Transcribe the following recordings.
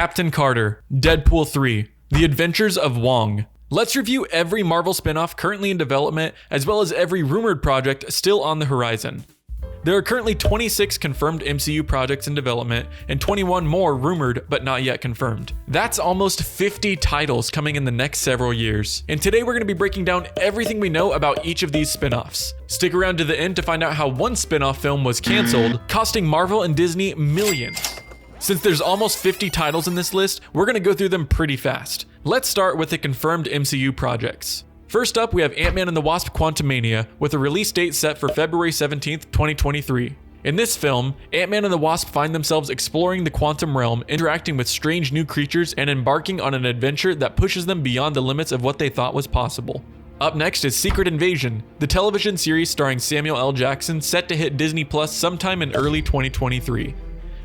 Captain Carter, Deadpool 3, The Adventures of Wong. Let's review every Marvel spinoff currently in development, as well as every rumored project still on the horizon. There are currently 26 confirmed MCU projects in development, and 21 more rumored but not yet confirmed. That's almost 50 titles coming in the next several years. And today we're going to be breaking down everything we know about each of these spin-offs. Stick around to the end to find out how one spin-off film was canceled, costing Marvel and Disney millions. Since there's almost 50 titles in this list, we're going to go through them pretty fast. Let's start with the confirmed MCU projects. First up, we have Ant-Man and the Wasp: Quantumania, with a release date set for February 17th, 2023. In this film, Ant-Man and the Wasp find themselves exploring the quantum realm, interacting with strange new creatures, and embarking on an adventure that pushes them beyond the limits of what they thought was possible. Up next is Secret Invasion, the television series starring Samuel L. Jackson, set to hit Disney Plus sometime in early 2023.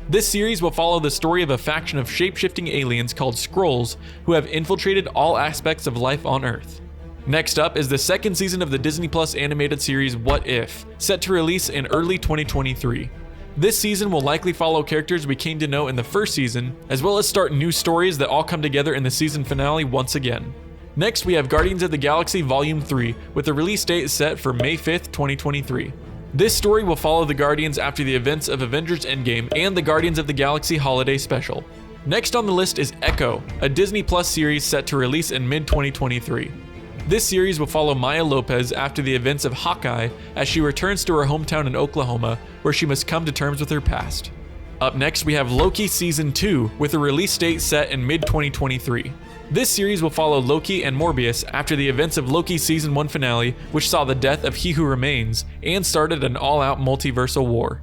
This series will follow the story of a faction of shape-shifting aliens called Skrulls who have infiltrated all aspects of life on Earth. Next up is the second season of the Disney Plus animated series What If, set to release in early 2023. This season will likely follow characters we came to know in the first season, as well as start new stories that all come together in the season finale once again. Next, we have Guardians of the Galaxy Volume 3, with a release date set for May 5th, 2023. This story will follow the Guardians after the events of Avengers Endgame and the Guardians of the Galaxy Holiday Special. Next on the list is Echo, a Disney Plus series set to release in mid-2023. This series will follow Maya Lopez after the events of Hawkeye as she returns to her hometown in Oklahoma, where she must come to terms with her past. Up next, we have Loki Season 2, with a release date set in mid-2023. This series will follow Loki and Morbius after the events of Loki's Season 1 finale, which saw the death of He Who Remains and started an all-out multiversal war.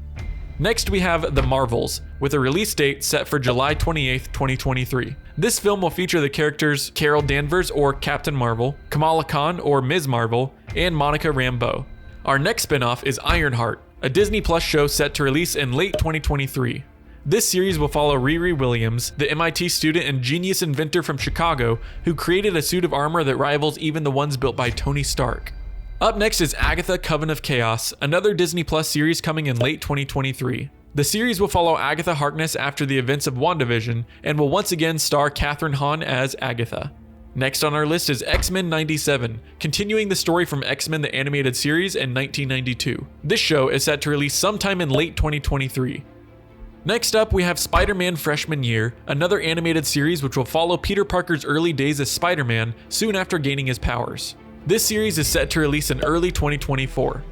Next, we have The Marvels, with a release date set for July 28th, 2023. This film will feature the characters Carol Danvers or Captain Marvel, Kamala Khan or Ms. Marvel, and Monica Rambeau. Our next spinoff is Ironheart, a Disney Plus show set to release in late 2023. This series will follow Riri Williams, the MIT student and genius inventor from Chicago who created a suit of armor that rivals even the ones built by Tony Stark. Up next is Agatha: Coven of Chaos, another Disney Plus series coming in late 2023. The series will follow Agatha Harkness after the events of WandaVision and will once again star Kathryn Hahn as Agatha. Next on our list is X-Men 97, continuing the story from X-Men the Animated Series in 1992. This show is set to release sometime in late 2023. Next up, we have Spider-Man Freshman Year, another animated series which will follow Peter Parker's early days as Spider-Man soon after gaining his powers. This series is set to release in early 2024.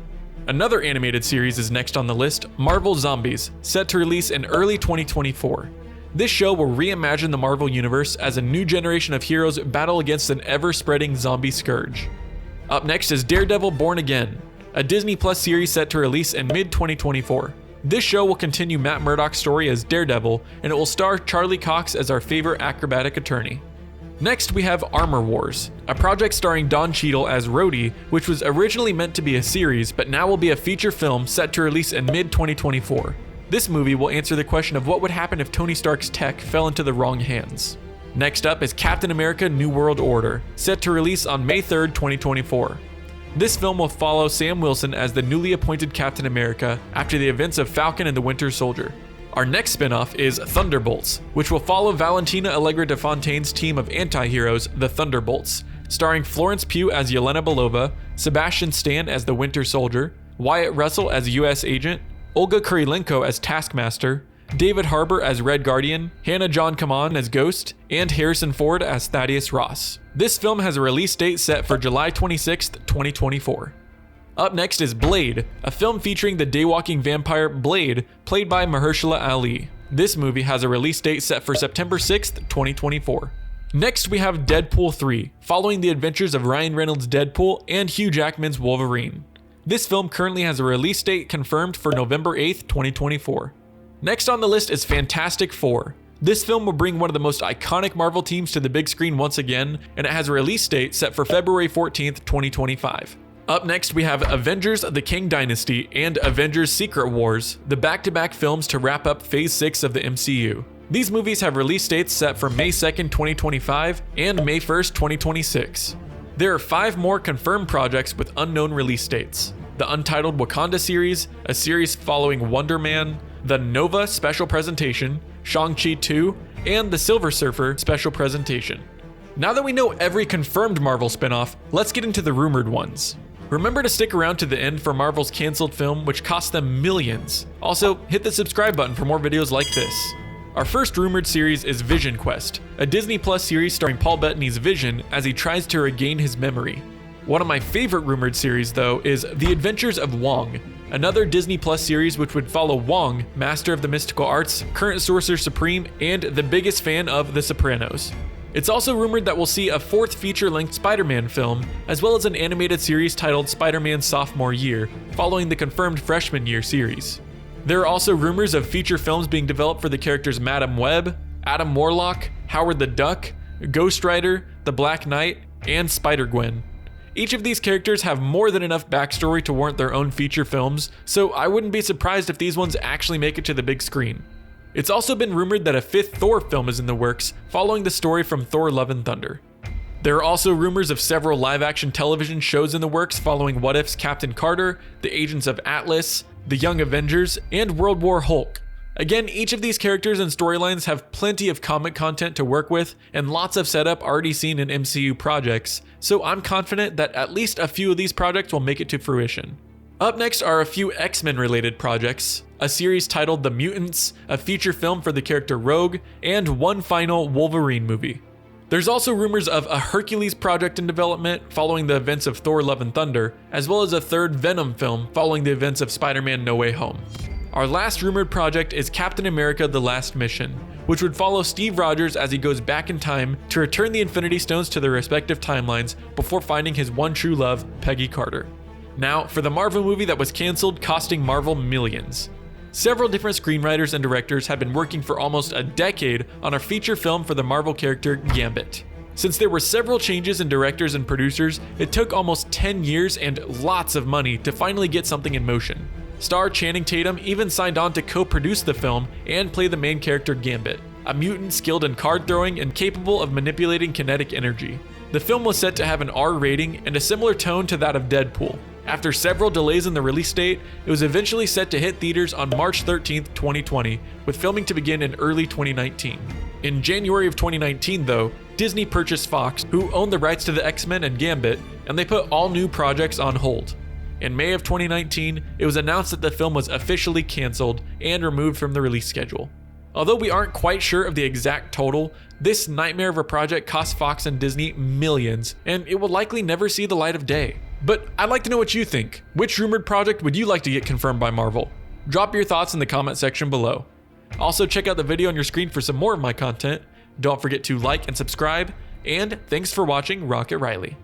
Another animated series is next on the list, Marvel Zombies, set to release in early 2024. This show will reimagine the Marvel Universe as a new generation of heroes battle against an ever-spreading zombie scourge. Up next is Daredevil Born Again, a Disney Plus series set to release in mid-2024. This show will continue Matt Murdock's story as Daredevil, and it will star Charlie Cox as our favorite acrobatic attorney. Next, we have Armor Wars, a project starring Don Cheadle as Rhodey, which was originally meant to be a series, but now will be a feature film set to release in mid-2024. This movie will answer the question of what would happen if Tony Stark's tech fell into the wrong hands. Next up is Captain America: New World Order, set to release on May 3rd, 2024. This film will follow Sam Wilson as the newly appointed Captain America after the events of Falcon and the Winter Soldier. Our next spinoff is Thunderbolts, which will follow Valentina Allegra de Fontaine's team of anti-heroes, the Thunderbolts, starring Florence Pugh as Yelena Belova, Sebastian Stan as the Winter Soldier, Wyatt Russell as U.S. Agent, Olga Kurilenko as Taskmaster, David Harbour as Red Guardian, Hannah John Kamen as Ghost, and Harrison Ford as Thaddeus Ross. This film has a release date set for July 26th, 2024. Up next is Blade, a film featuring the daywalking vampire Blade, played by Mahershala Ali. This movie has a release date set for September 6th, 2024. Next, we have Deadpool 3, following the adventures of Ryan Reynolds' Deadpool and Hugh Jackman's Wolverine. This film currently has a release date confirmed for November 8th, 2024. Next on the list is Fantastic Four. This film will bring one of the most iconic Marvel teams to the big screen once again, and it has a release date set for February 14th, 2025. Up next, we have Avengers: The Kang Dynasty and Avengers: Secret Wars, the back-to-back films to wrap up Phase 6 of the MCU. These movies have release dates set for May 2nd, 2025 and May 1st, 2026. There are 5 more confirmed projects with unknown release dates. The Untitled Wakanda series, a series following Wonder Man, the Nova special presentation, Shang-Chi 2, and the Silver Surfer special presentation. Now that we know every confirmed Marvel spinoff, let's get into the rumored ones. Remember to stick around to the end for Marvel's canceled film, which cost them millions. Also, hit the subscribe button for more videos like this. Our first rumored series is Vision Quest, a Disney Plus series starring Paul Bettany's Vision as he tries to regain his memory. One of my favorite rumored series, though, is The Adventures of Wong, another Disney Plus series which would follow Wong, master of the mystical arts, current sorcerer supreme, and the biggest fan of The Sopranos. It's also rumored that we'll see a fourth feature-length Spider-Man film, as well as an animated series titled Spider-Man Sophomore Year, following the confirmed Freshman Year series. There are also rumors of feature films being developed for the characters Madam Web, Adam Warlock, Howard the Duck, Ghost Rider, the Black Knight, and Spider-Gwen. Each of these characters have more than enough backstory to warrant their own feature films, so I wouldn't be surprised if these ones actually make it to the big screen. It's also been rumored that a fifth Thor film is in the works, following the story from Thor: Love and Thunder. There are also rumors of several live-action television shows in the works following What If's Captain Carter, The Agents of Atlas, The Young Avengers, and World War Hulk. Again, each of these characters and storylines have plenty of comic content to work with and lots of setup already seen in MCU projects, so I'm confident that at least a few of these projects will make it to fruition. Up next are a few X-Men related projects, a series titled The Mutants, a feature film for the character Rogue, and one final Wolverine movie. There's also rumors of a Hercules project in development following the events of Thor: Love and Thunder, as well as a third Venom film following the events of Spider-Man: No Way Home. Our last rumored project is Captain America: The Last Mission, which would follow Steve Rogers as he goes back in time to return the Infinity Stones to their respective timelines before finding his one true love, Peggy Carter. Now, for the Marvel movie that was canceled, costing Marvel millions. Several different screenwriters and directors have been working for almost a decade on a feature film for the Marvel character Gambit. Since there were several changes in directors and producers, it took almost 10 years and lots of money to finally get something in motion. Star Channing Tatum even signed on to co-produce the film and play the main character Gambit, a mutant skilled in card throwing and capable of manipulating kinetic energy. The film was set to have an R rating and a similar tone to that of Deadpool. After several delays in the release date, it was eventually set to hit theaters on March 13, 2020, with filming to begin in early 2019. In January of 2019, though, Disney purchased Fox, who owned the rights to the X-Men and Gambit, and they put all new projects on hold. In May of 2019, it was announced that the film was officially canceled and removed from the release schedule. Although we aren't quite sure of the exact total, this nightmare of a project cost Fox and Disney millions, and it will likely never see the light of day. But I'd like to know what you think. Which rumored project would you like to get confirmed by Marvel? Drop your thoughts in the comment section below. Also, check out the video on your screen for some more of my content. Don't forget to like and subscribe, and thanks for watching Rocket Riley.